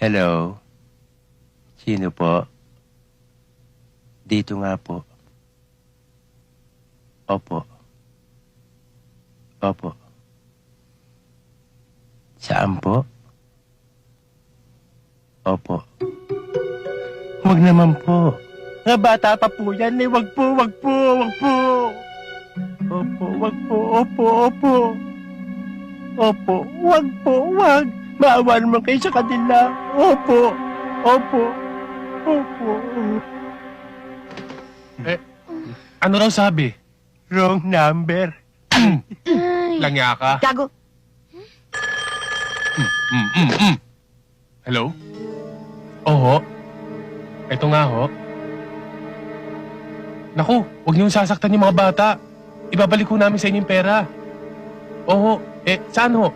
Hello? Sino po? Dito nga po. Opo. Opo. Saan po? Opo. Huwag naman po. Nga bata pa po yan eh. Wag po, wag po, wag po. Opo, wag po, opo, opo. Opo, wag po, wag. Maawa naman kayo sa kanila. Opo, opo, opo. Ano raw sabi? Wrong number. Langya ka? Gago. Hello? Oho. Ito nga ho. Naku, huwag niyong sasaktan yung mga bata. Ibabalik ko namin sa inyo yung pera. Oho, saan ho?